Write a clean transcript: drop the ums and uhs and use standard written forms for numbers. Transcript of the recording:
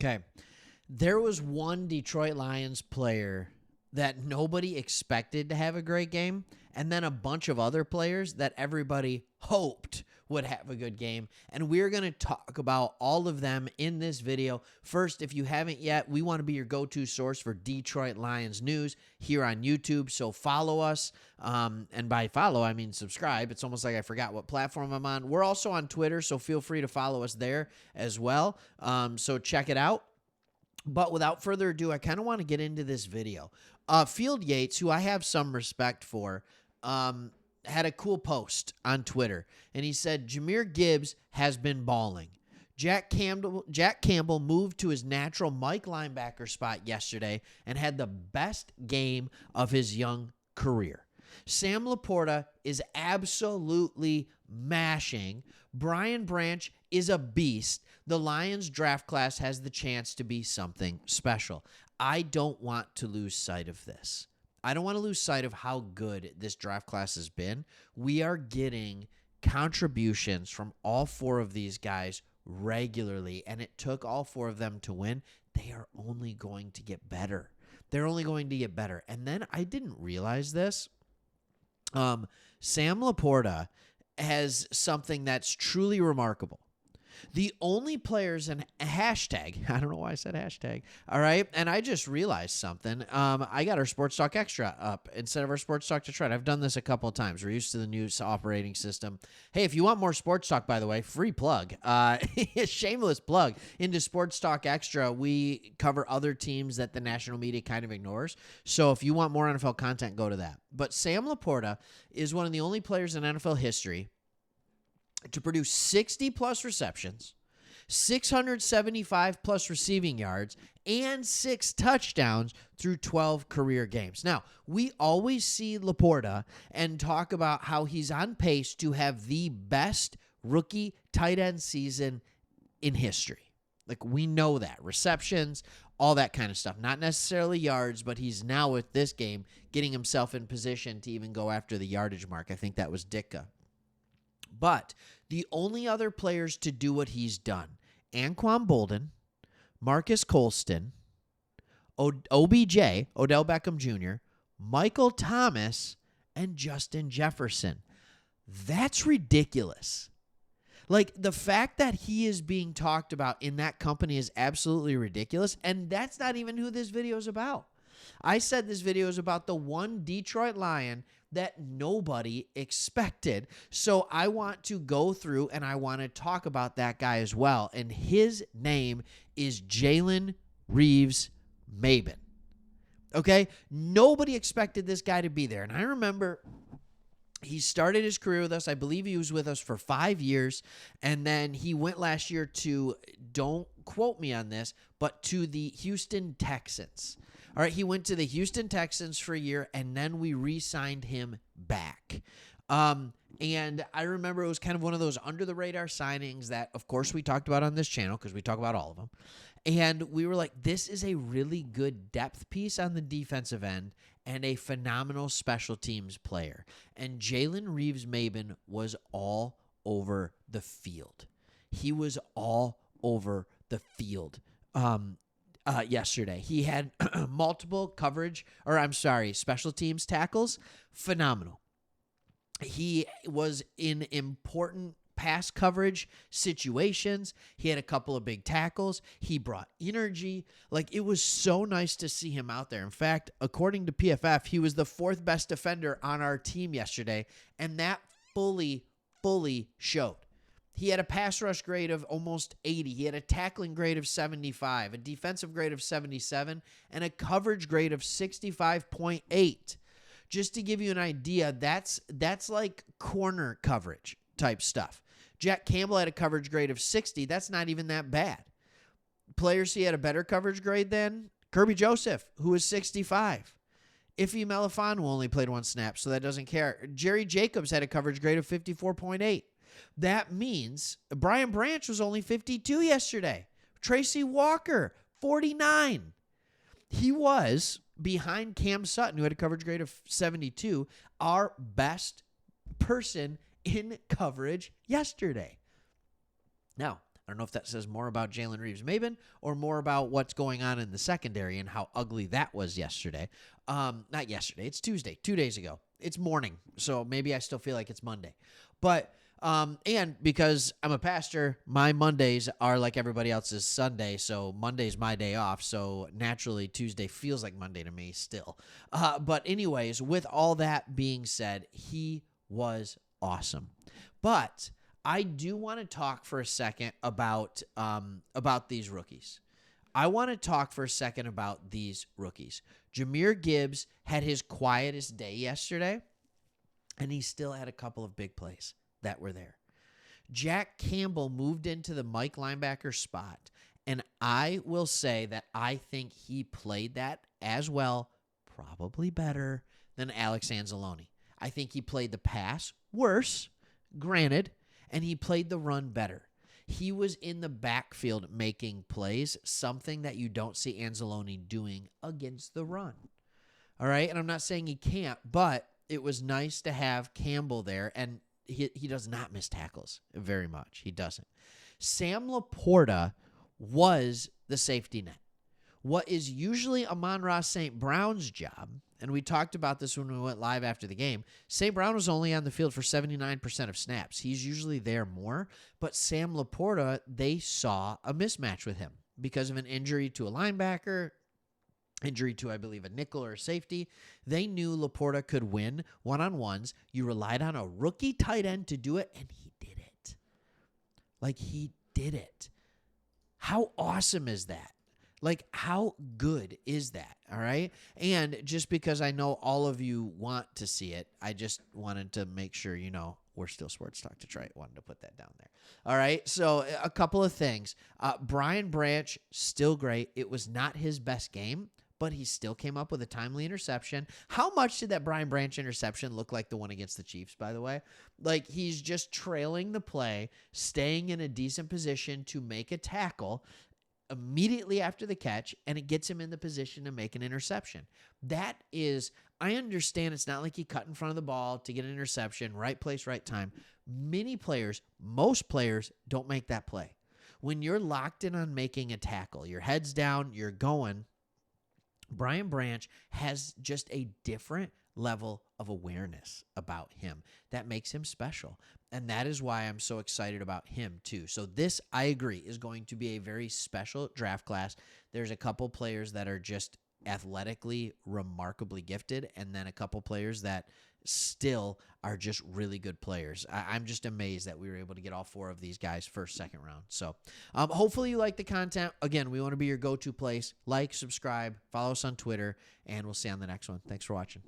Okay. There was one Detroit Lions player that nobody expected to have a great game, and then a bunch of other players that everybody hoped would have a good game. And we're going to talk about all of them in this video. First, if you haven't yet, we want to be your go-to source for Detroit Lions news here on YouTube. So follow us. And by follow, I mean subscribe. It's almost like I forgot what platform I'm on. We're also on Twitter, so feel free to follow us there as well. So check it out. But without further ado, I kind of want to get into this video. Field Yates, who I have some respect for, had a cool post on Twitter, and he said, Jahmyr Gibbs has been balling. Jack Campbell moved to his natural Mike linebacker spot yesterday and had the best game of his young career. Sam Laporta is absolutely mashing. Brian Branch is a beast. The Lions draft class has the chance to be something special. I don't want to lose sight of this. I don't want to lose sight of how good this draft class has been. We are getting contributions from all four of these guys regularly, and it took all four of them to win. They are only going to get better. They're only going to get better. And then I didn't realize this. Sam Laporta has something that's truly remarkable. The only players in hashtag, I don't know why I said hashtag, all right? And I just realized something. I got our Sports Talk Extra up instead of our Sports Talk Detroit. I've done this a couple of times. We're used to the new operating system. Hey, if you want more Sports Talk, by the way, free plug, shameless plug into Sports Talk Extra. We cover other teams that the national media kind of ignores. So if you want more NFL content, go to that. But Sam Laporta is one of the only players in NFL history to produce 60-plus receptions, 675-plus receiving yards, and 6 touchdowns through 12 career games. Now, we always see Laporta and talk about how he's on pace to have the best rookie tight end season in history. Like, we know that. Receptions, all that kind of stuff. Not necessarily yards, but he's now with this game getting himself in position to even go after the yardage mark. I think that was Ditka. But the only other players to do what he's done, Anquan Boldin, Marcus Colston, OBJ, Odell Beckham Jr., Michael Thomas, and Justin Jefferson. That's ridiculous. Like, the fact that he is being talked about in that company is absolutely ridiculous, and that's not even who this video is about. I said this video is about the one Detroit Lion that nobody expected. So I want to go through and I want to talk about that guy as well. And his name is Jaylen Reagor. Okay? Nobody expected this guy to be there. And I remember he started his career with us. I believe he was with us for 5 years. And then he went last year to, don't quote me on this, but to the Houston Texans. All right, he went to the Houston Texans for a year, and then we re-signed him back. And I remember it was kind of one of those under-the-radar signings that, of course, we talked about on this channel because we talk about all of them. And we were like, this is a really good depth piece on the defensive end and a phenomenal special teams player. And Jaylen Reagor was all over the field. He was all over the field. Yesterday. He had multiple special teams tackles. Phenomenal. He was in important pass coverage situations. He had a couple of big tackles. He brought energy. Like, it was so nice to see him out there. In fact, according to PFF, he was the 4th best defender on our team yesterday, and that fully showed. He had a pass rush grade of almost 80. He had a tackling grade of 75, a defensive grade of 77, and a coverage grade of 65.8. Just to give you an idea, that's like corner coverage type stuff. Jack Campbell had a coverage grade of 60. That's not even that bad. Players he had a better coverage grade than Kirby Joseph, who was 65. Ife Melifonwu only played 1 snap, so that doesn't care. Jerry Jacobs had a coverage grade of 54.8. That means Brian Branch was only 52 yesterday. Tracy Walker, 49. He was, behind Cam Sutton, who had a coverage grade of 72, our best person in coverage yesterday. Now, I don't know if that says more about Jalen Reeves-Maybin or more about what's going on in the secondary and how ugly that was yesterday. Not yesterday. It's Tuesday, 2 days ago. It's morning, so maybe I still feel like it's Monday. But and because I'm a pastor, my Mondays are like everybody else's Sunday, so Monday's my day off. So naturally, Tuesday feels like Monday to me still. But anyways, with all that being said, he was awesome. But I do want to talk for a second about these rookies. I want to talk for a second about these rookies. Jahmyr Gibbs had his quietest day yesterday, and he still had a couple of big plays that were there. Jack Campbell moved into the Mike linebacker spot, and I will say that I think he played that as well, probably better than Alex Anzalone. I think he played the pass worse, granted, and he played the run better. He was in the backfield making plays, something that you don't see Anzalone doing against the run. All right, and I'm not saying he can't, but it was nice to have Campbell there, and he does not miss tackles very much. He doesn't. Sam Laporta was the safety net. What is usually Amon-Ra St. Brown's job, and we talked about this when we went live after the game, St. Brown was only on the field for 79% of snaps. He's usually there more, but Sam Laporta, they saw a mismatch with him because of an injury to a linebacker, injury to, I believe, a nickel or a safety. They knew Laporta could win one-on-ones. You relied on a rookie tight end to do it, and he did it. Like, he did it. How awesome is that? Like, how good is that, all right? And just because I know all of you want to see it, I just wanted to make sure you know we're still Sports Talk Detroit. Wanted to put that down there. All right, so a couple of things. Brian Branch, still great. It was not his best game, but he still came up with a timely interception. How much did that Brian Branch interception look like the one against the Chiefs, by the way? Like, he's just trailing the play, staying in a decent position to make a tackle immediately after the catch, and it gets him in the position to make an interception. That is, I understand it's not like he cut in front of the ball to get an interception, right place, right time. Most players don't make that play. When you're locked in on making a tackle, your head's down, you're going, Brian Branch has just a different level of awareness about him that makes him special. And that is why I'm so excited about him too. So this, I agree, is going to be a very special draft class. There's a couple players that are just athletically remarkably gifted, and then a couple players that still are just really good players. I'm just amazed that we were able to get all four of these guys first, second round. So hopefully you like the content. Again, we want to be your go-to place. Like, subscribe, follow us on Twitter, and we'll see you on the next one. Thanks for watching.